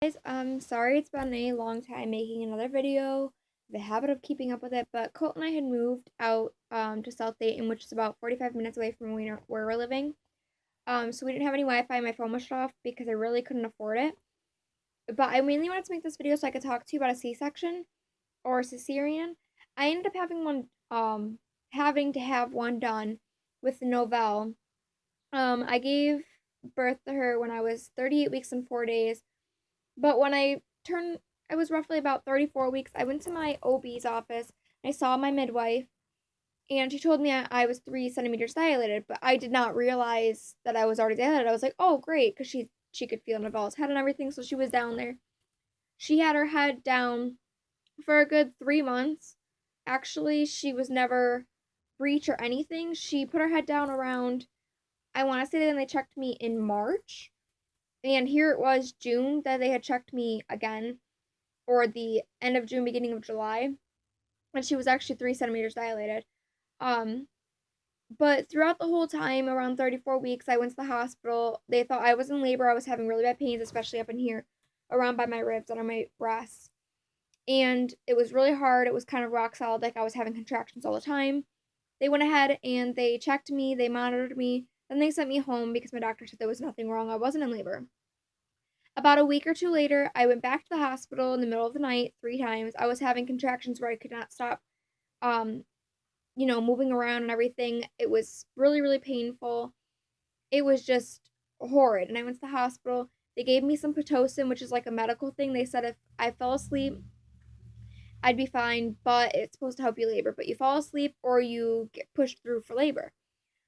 Guys, sorry it's been a long time making another video. The habit of keeping up with it, but Colt and I had moved out to South Dayton, which is about 45 minutes away from where we're living. So we didn't have any Wi-Fi. My phone was shut off because I really couldn't afford it. But I mainly wanted to make this video so I could talk to you about a C-section or cesarean. I ended up having to have one done with Novell. I gave birth to her when I was 38 weeks and 4 days. But when I was roughly about 34 weeks, I went to my OB's office. I saw my midwife, and she told me I was 3 centimeters dilated, but I did not realize that I was already dilated. I was like, oh, great, because she could feel Naval's head and everything, so she was down there. She had her head down for a good 3 months. Actually, she was never breech or anything. She put her head down around, I want to say that they checked me in March. And here it was June that they had checked me again, or the end of June, beginning of July, and she was actually 3 centimeters dilated. Um, but throughout the whole time, around 34 weeks, I went to the hospital. They thought I was in labor. I was having really bad pains, especially up in here, around by my ribs and on my breasts. And it was really hard. It was kind of rock solid, like I was having contractions all the time. They went ahead and they checked me, they monitored me, then they sent me home because my doctor said there was nothing wrong. I wasn't in labor. About a week or two later, I went back to the hospital in the middle of the night 3 times. I was having contractions where I could not stop, um, moving around and everything. It was really, really painful. It was just horrid. And I went to the hospital. They gave me some Pitocin, which is like a medical thing. They said if I fell asleep, I'd be fine, but it's supposed to help you labor. But you fall asleep or you get pushed through for labor.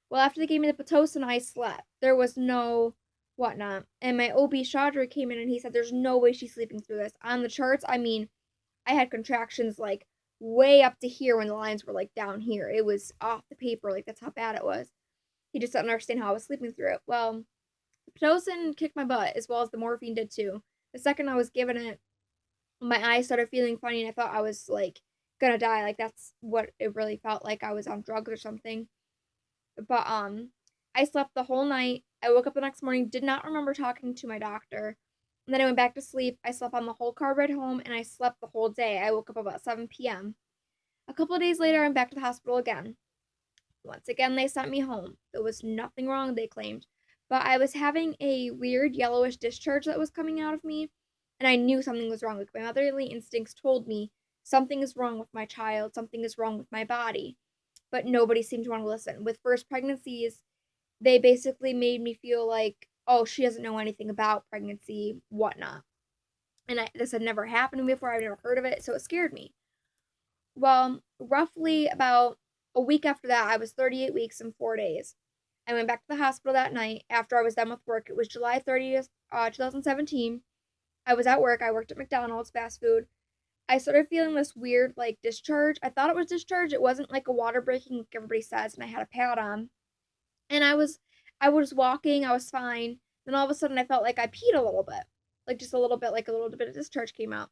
Well, after they gave me the Pitocin, I slept. There was no whatnot. And my OB Chaudhry came in and he said, there's no way she's sleeping through this. On the charts, I mean, I had contractions like way up to here when the lines were like down here. It was off the paper. Like, that's how bad it was. He just didn't understand how I was sleeping through it. Well, the Pitocin kicked my butt as well as the morphine did too. The second I was given it, my eyes started feeling funny and I thought I was like gonna die. Like, that's what it really felt like. I was on drugs or something. But I slept the whole night. I woke up the next morning, did not remember talking to my doctor. And then I went back to sleep. I slept on the whole car ride home and I slept the whole day. I woke up about 7 p.m. A couple of days later, I'm back to the hospital again. Once again, they sent me home. There was nothing wrong, they claimed. But I was having a weird yellowish discharge that was coming out of me, and I knew something was wrong. Like, my motherly instincts told me something is wrong with my child, something is wrong with my body. But nobody seemed to want to listen. With first pregnancies, they basically made me feel like, oh, she doesn't know anything about pregnancy, whatnot. And this had never happened to me before. I've never heard of it, so it scared me. Well, roughly about a week after that, I was 38 weeks and 4 days. I went back to the hospital that night after I was done with work. It was July 30th, 2017. I was at work. I worked at McDonald's fast food. I started feeling this weird, like, discharge. I thought it was discharge. It wasn't like a water breaking, like everybody says, and I had a pad on. And I was walking, I was fine. Then all of a sudden I felt like I peed a little bit. Like, just a little bit, like a little bit of discharge came out.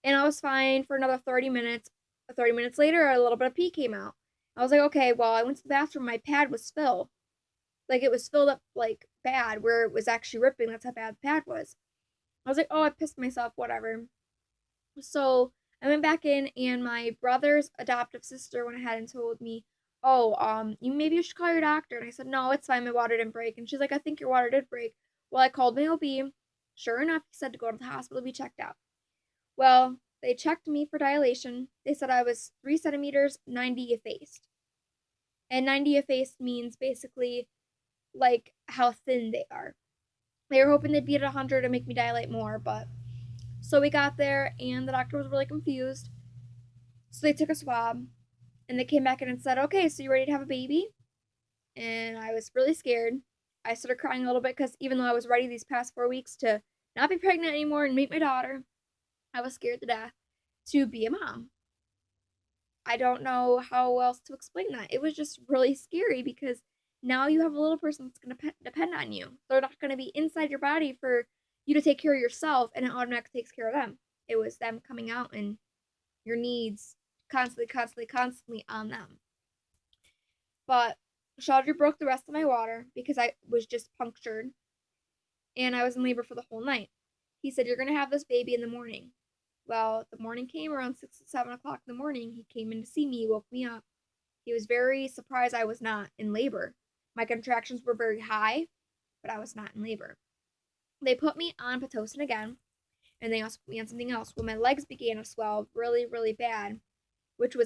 And I was fine for another 30 minutes. 30 minutes later, a little bit of pee came out. I was like, okay, well, I went to the bathroom, my pad was filled. Like, it was filled up, like, bad, where it was actually ripping. That's how bad the pad was. I was like, oh, I pissed myself, whatever. So I went back in, and my brother's adoptive sister went ahead and told me, oh, you should call your doctor. And I said, no, it's fine. My water didn't break. And she's like, I think your water did break. Well, I called my OB. Sure enough, he said to go to the hospital to be checked out. Well, they checked me for dilation. They said I was 3 centimeters, 90 effaced. And 90 effaced means basically like how thin they are. They were hoping they'd be at 100 and make me dilate more, but so we got there and the doctor was really confused. So they took a swab and they came back in and said, okay, so you ready to have a baby? And I was really scared. I started crying a little bit because even though I was ready these past 4 weeks to not be pregnant anymore and meet my daughter, I was scared to death to be a mom. I don't know how else to explain that. It was just really scary because now you have a little person that's going to depend on you. They're not going to be inside your body for you to take care of yourself and it automatically takes care of them. It was them coming out and your needs constantly, constantly, constantly on them. But Chaudhry broke the rest of my water because I was just punctured and I was in labor for the whole night. He said, "You're going to have this baby in the morning." Well, the morning came around 6 or 7 o'clock in the morning. He came in to see me, woke me up. He was very surprised I was not in labor. My contractions were very high, but I was not in labor. They put me on Pitocin again, and they also put me on something else. Well, my legs began to swell really, really bad, which was